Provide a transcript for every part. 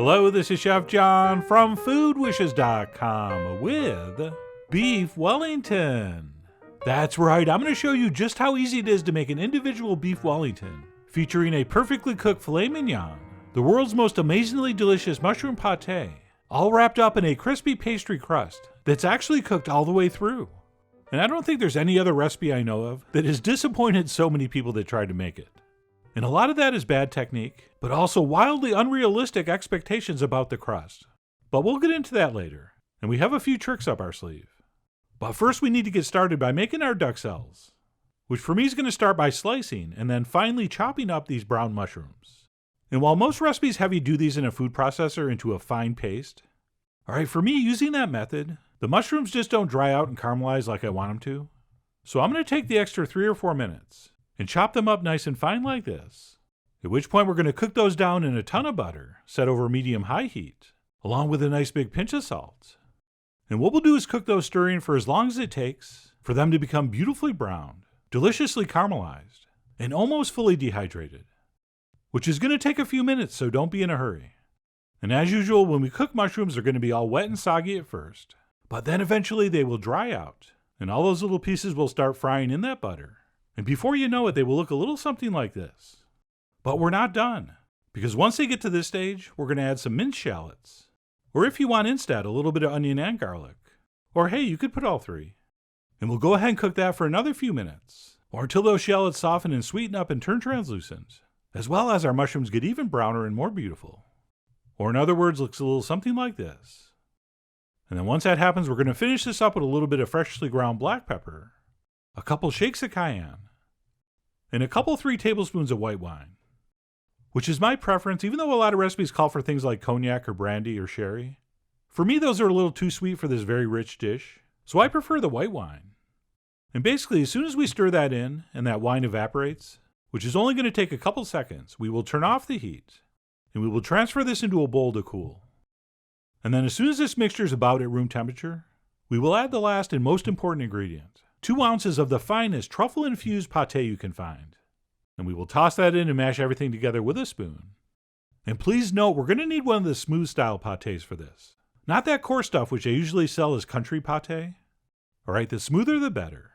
Hello, this is Chef John from foodwishes.com with Beef Wellington. That's right, I'm going to show you just how easy it is to make an individual beef Wellington, featuring a perfectly cooked filet mignon, the world's most amazingly delicious mushroom pate, all wrapped up in a crispy pastry crust that's actually cooked all the way through. And I don't think there's any other recipe I know of that has disappointed so many people that tried to make it. And a lot of that is bad technique, but also wildly unrealistic expectations about the crust. But we'll get into that later, and we have a few tricks up our sleeve. But first we need to get started by making our duxelles, which for me is going to start by slicing and then finely chopping up these brown mushrooms. And while most recipes have you do these in a food processor into a fine paste, alright, for me using that method, the mushrooms just don't dry out and caramelize like I want them to. So I'm going to take the extra 3 or 4 minutes and chop them up nice and fine like this, at which point we're going to cook those down in a ton of butter set over medium-high heat, along with a nice big pinch of salt. And what we'll do is cook those stirring for as long as it takes for them to become beautifully browned, deliciously caramelized, and almost fully dehydrated, which is going to take a few minutes, so don't be in a hurry. And as usual, when we cook mushrooms, they're going to be all wet and soggy at first, but then eventually they will dry out, and all those little pieces will start frying in that butter. And before you know it, they will look a little something like this. But we're not done, because once they get to this stage, we're going to add some minced shallots. Or if you want instead, a little bit of onion and garlic. Or hey, you could put all three. And we'll go ahead and cook that for another few minutes, or until those shallots soften and sweeten up and turn translucent, as well as our mushrooms get even browner and more beautiful. Or in other words, looks a little something like this. And then once that happens, we're going to finish this up with a little bit of freshly ground black pepper, a couple shakes of cayenne, and a couple 3 tablespoons of white wine, which is my preference, even though a lot of recipes call for things like cognac or brandy or sherry. For me, those are a little too sweet for this very rich dish, so I prefer the white wine. And basically, as soon as we stir that in and that wine evaporates, which is only going to take a couple seconds, we will turn off the heat, and we will transfer this into a bowl to cool. And then as soon as this mixture is about at room temperature, we will add the last and most important ingredient, 2 ounces of the finest truffle-infused pate you can find. And we will toss that in and mash everything together with a spoon. And please note, we're going to need one of the smooth-style pates for this. Not that coarse stuff which they usually sell as country pate. Alright, the smoother the better.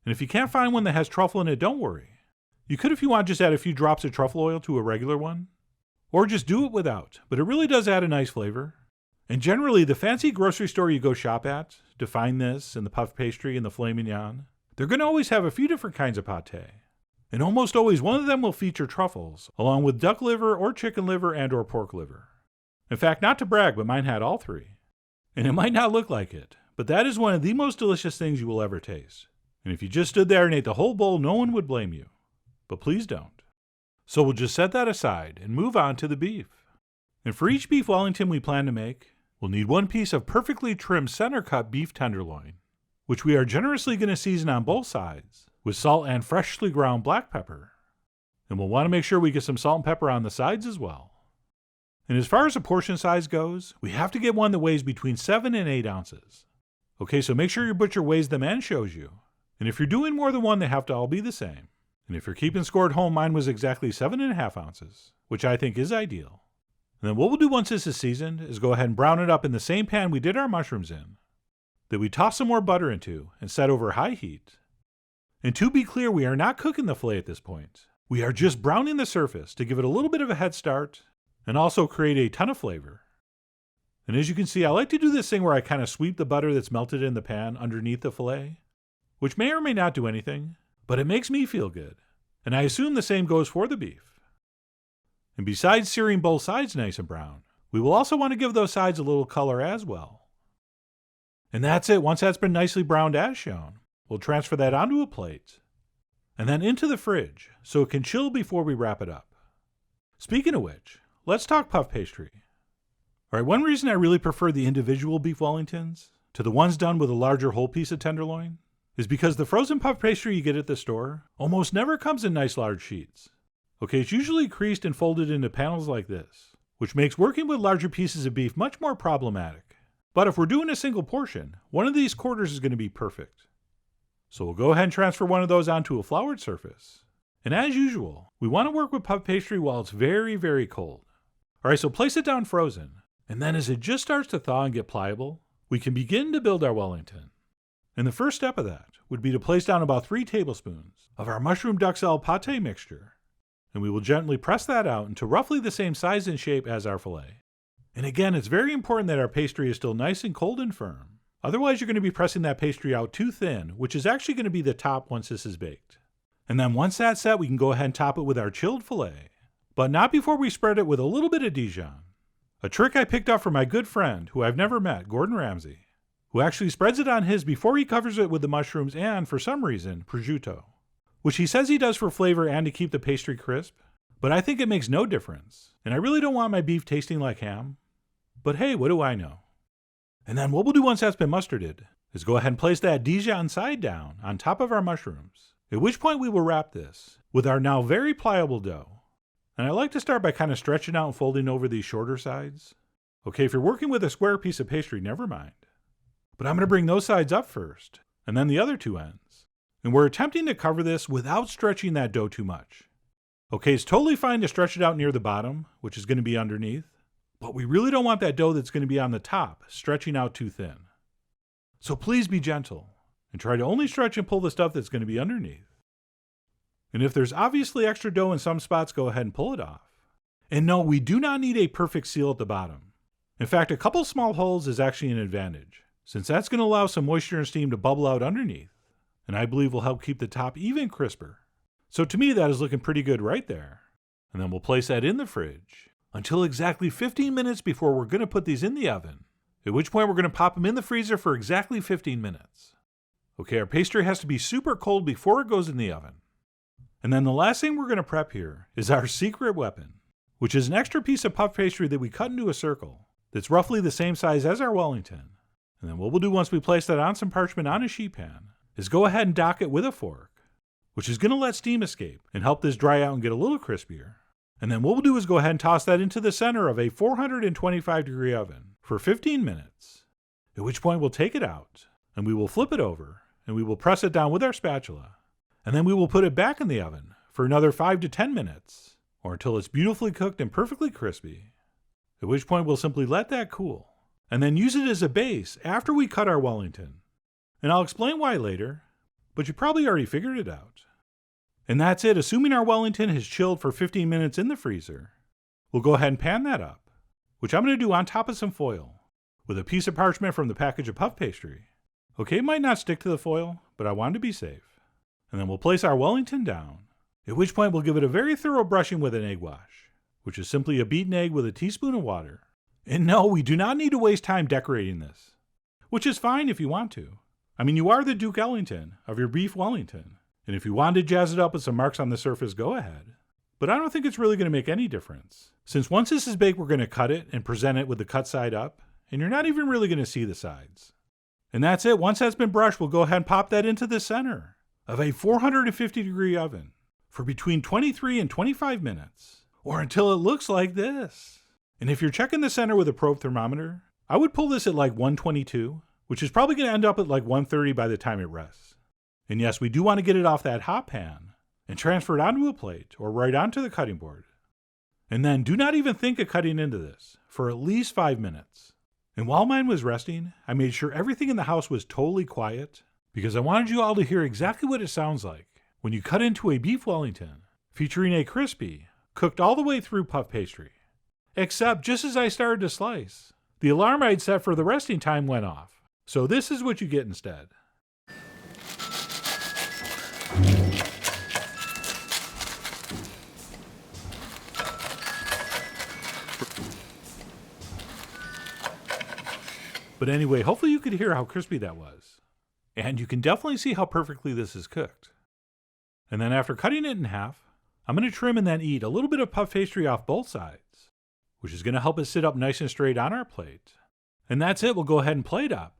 And if you can't find one that has truffle in it, don't worry. You could, if you want, just add a few drops of truffle oil to a regular one. Or just do it without, but it really does add a nice flavor. And generally, the fancy grocery store you go shop at, to find this and the puff pastry and the filet mignon, they're going to always have a few different kinds of pate. And almost always one of them will feature truffles, along with duck liver or chicken liver and or pork liver. In fact, not to brag, but mine had all 3. And it might not look like it, but that is one of the most delicious things you will ever taste. And if you just stood there and ate the whole bowl, no one would blame you. But please don't. So we'll just set that aside and move on to the beef. And for each beef Wellington we plan to make, we'll need 1 piece of perfectly trimmed center-cut beef tenderloin, which we are generously going to season on both sides with salt and freshly ground black pepper. And we'll want to make sure we get some salt and pepper on the sides as well. And as far as the portion size goes, we have to get one that weighs between 7 and 8 ounces. Okay, so make sure your butcher weighs them and shows you. And if you're doing more than one, they have to all be the same. And if you're keeping score at home, mine was exactly 7.5 ounces, which I think is ideal. And then what we'll do once this is seasoned is go ahead and brown it up in the same pan we did our mushrooms in, that we toss some more butter into and set over high heat. And to be clear, we are not cooking the filet at this point. We are just browning the surface to give it a little bit of a head start and also create a ton of flavor. And as you can see, I like to do this thing where I kind of sweep the butter that's melted in the pan underneath the filet, which may or may not do anything, but it makes me feel good. And I assume the same goes for the beef. And besides searing both sides nice and brown, we will also want to give those sides a little color as well. And that's it. Once that's been nicely browned as shown, we'll transfer that onto a plate and then into the fridge so it can chill before we wrap it up. Speaking of which, let's talk puff pastry. Alright, one reason I really prefer the individual beef Wellingtons to the ones done with a larger whole piece of tenderloin is because the frozen puff pastry you get at the store almost never comes in nice large sheets. Okay, it's usually creased and folded into panels like this, which makes working with larger pieces of beef much more problematic. But if we're doing a single portion, one of these quarters is going to be perfect. So we'll go ahead and transfer one of those onto a floured surface. And as usual, we want to work with puff pastry while it's very, very cold. Alright, so place it down frozen, and then as it just starts to thaw and get pliable, we can begin to build our Wellington. And the first step of that would be to place down about 3 tablespoons of our mushroom duxelle pâté mixture, and we will gently press that out into roughly the same size and shape as our fillet. And again, it's very important that our pastry is still nice and cold and firm. Otherwise, you're going to be pressing that pastry out too thin, which is actually going to be the top once this is baked. And then once that's set, we can go ahead and top it with our chilled fillet, but not before we spread it with a little bit of Dijon. A trick I picked up from my good friend, who I've never met, Gordon Ramsay, who actually spreads it on his before he covers it with the mushrooms and, for some reason, prosciutto, which he says he does for flavor and to keep the pastry crisp, but I think it makes no difference, and I really don't want my beef tasting like ham. But hey, what do I know? And then what we'll do once that's been mustarded is go ahead and place that Dijon side down on top of our mushrooms, at which point we will wrap this with our now very pliable dough. And I like to start by kind of stretching out and folding over these shorter sides. Okay, if you're working with a square piece of pastry, never mind. But I'm going to bring those sides up first, and then the other 2 ends. And we're attempting to cover this without stretching that dough too much. Okay, it's totally fine to stretch it out near the bottom, which is going to be underneath, but we really don't want that dough that's going to be on the top stretching out too thin. So please be gentle, and try to only stretch and pull the stuff that's going to be underneath. And if there's obviously extra dough in some spots, go ahead and pull it off. And no, we do not need a perfect seal at the bottom. In fact, a couple small holes is actually an advantage, since that's going to allow some moisture and steam to bubble out underneath, and I believe will help keep the top even crisper. So to me, that is looking pretty good right there. And then we'll place that in the fridge until exactly 15 minutes before we're going to put these in the oven, at which point we're going to pop them in the freezer for exactly 15 minutes. Okay, our pastry has to be super cold before it goes in the oven. And then the last thing we're going to prep here is our secret weapon, which is an extra piece of puff pastry that we cut into a circle that's roughly the same size as our Wellington. And then what we'll do once we place that on some parchment on a sheet pan is go ahead and dock it with a fork, which is going to let steam escape and help this dry out and get a little crispier. And then what we'll do is go ahead and toss that into the center of a 425-degree oven for 15 minutes, at which point we'll take it out and we will flip it over and we will press it down with our spatula. And then we will put it back in the oven for another 5 to 10 minutes, or until it's beautifully cooked and perfectly crispy, at which point we'll simply let that cool, and then use it as a base after we cut our Wellington. And I'll explain why later, but you probably already figured it out. And that's it, assuming our Wellington has chilled for 15 minutes in the freezer. We'll go ahead and pan that up, which I'm going to do on top of some foil, with a piece of parchment from the package of puff pastry. Okay, it might not stick to the foil, but I wanted to be safe. And then we'll place our Wellington down, at which point we'll give it a very thorough brushing with an egg wash, which is simply a beaten egg with a teaspoon of water. And no, we do not need to waste time decorating this, which is fine if you want to. I mean, you are the Duke Ellington of your beef Wellington, and if you want to jazz it up with some marks on the surface, go ahead. But I don't think it's really going to make any difference, since once this is baked, we're going to cut it and present it with the cut side up, and you're not even really going to see the sides. And that's it. Once that's been brushed, we'll go ahead and pop that into the center of a 450-degree oven for between 23 and 25 minutes, or until it looks like this. And if you're checking the center with a probe thermometer, I would pull this at like 122, which is probably going to end up at like 130 by the time it rests. And yes, we do want to get it off that hot pan and transfer it onto a plate or right onto the cutting board. And then do not even think of cutting into this for at least 5 minutes. And while mine was resting, I made sure everything in the house was totally quiet, because I wanted you all to hear exactly what it sounds like when you cut into a beef Wellington featuring a crispy, cooked all the way through puff pastry. Except just as I started to slice, the alarm I'd set for the resting time went off. So this is what you get instead. But anyway, hopefully you could hear how crispy that was. And you can definitely see how perfectly this is cooked. And then after cutting it in half, I'm going to trim and then eat a little bit of puff pastry off both sides, which is going to help it sit up nice and straight on our plate. And that's it. We'll go ahead and plate up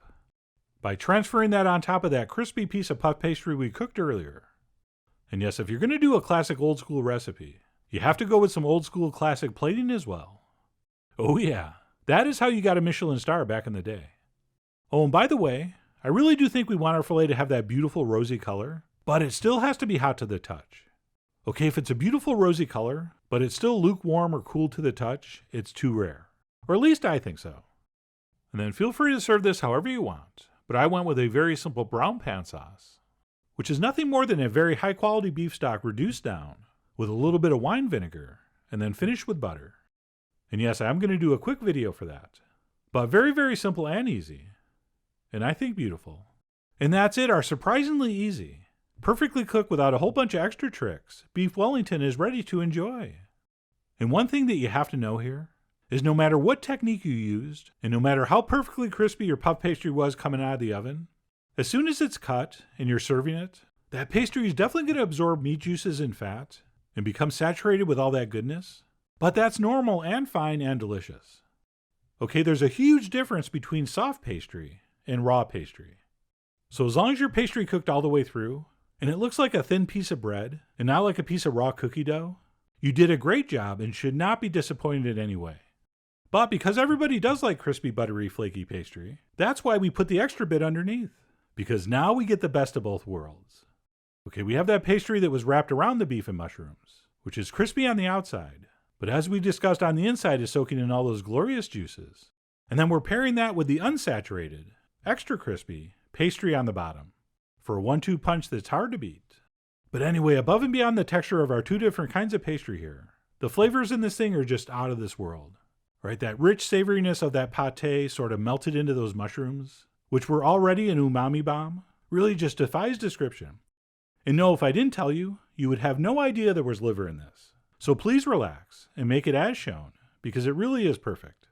by transferring that on top of that crispy piece of puff pastry we cooked earlier. And yes, if you're going to do a classic old school recipe, you have to go with some old school classic plating as well. Oh yeah, that is how you got a Michelin star back in the day. Oh, and by the way, I really do think we want our filet to have that beautiful rosy color, but it still has to be hot to the touch. Okay, if it's a beautiful rosy color, but it's still lukewarm or cool to the touch, it's too rare. Or at least I think so. And then feel free to serve this however you want, but I went with a very simple brown pan sauce, which is nothing more than a very high quality beef stock reduced down with a little bit of wine vinegar and then finished with butter. And yes, I'm going to do a quick video for that, but very, very simple and easy, and I think beautiful. And that's it, our surprisingly easy, perfectly cooked without a whole bunch of extra tricks, beef Wellington is ready to enjoy. And one thing that you have to know here is no matter what technique you used, and no matter how perfectly crispy your puff pastry was coming out of the oven, as soon as it's cut and you're serving it, that pastry is definitely going to absorb meat juices and fat and become saturated with all that goodness. But that's normal and fine and delicious. Okay, there's a huge difference between soft pastry and raw pastry. So as long as your pastry cooked all the way through, and it looks like a thin piece of bread and not like a piece of raw cookie dough, you did a great job and should not be disappointed in any way. But because everybody does like crispy, buttery, flaky pastry, that's why we put the extra bit underneath. Because now we get the best of both worlds. Okay, we have that pastry that was wrapped around the beef and mushrooms, which is crispy on the outside, but as we discussed on the inside is soaking in all those glorious juices. And then we're pairing that with the unsaturated, extra crispy pastry on the bottom for a 1-2 punch that's hard to beat. But anyway, above and beyond the texture of our two different kinds of pastry here, the flavors in this thing are just out of this world. Right, that rich savoriness of that pate sort of melted into those mushrooms, which were already an umami bomb, really just defies description. And no, if I didn't tell you, you would have no idea there was liver in this. So please relax and make it as shown, because it really is perfect.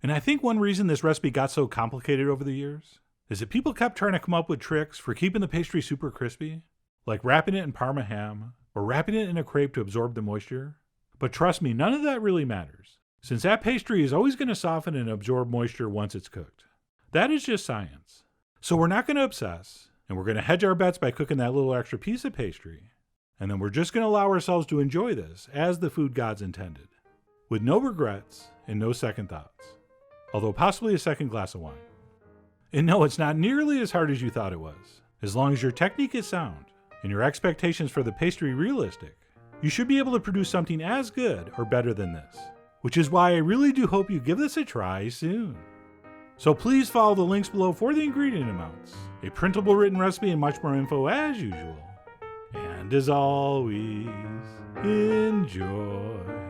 And I think one reason this recipe got so complicated over the years is that people kept trying to come up with tricks for keeping the pastry super crispy, like wrapping it in Parma ham or wrapping it in a crepe to absorb the moisture. But trust me, none of that really matters, since that pastry is always going to soften and absorb moisture once it's cooked. That is just science. So we're not going to obsess, and we're going to hedge our bets by cooking that little extra piece of pastry, and then we're just going to allow ourselves to enjoy this as the food gods intended, with no regrets and no second thoughts, although possibly a second glass of wine. And no, it's not nearly as hard as you thought it was. As long as your technique is sound and your expectations for the pastry realistic, you should be able to produce something as good or better than this, which is why I really do hope you give this a try soon. So please follow the links below for the ingredient amounts, a printable written recipe, and much more info as usual. And as always, enjoy.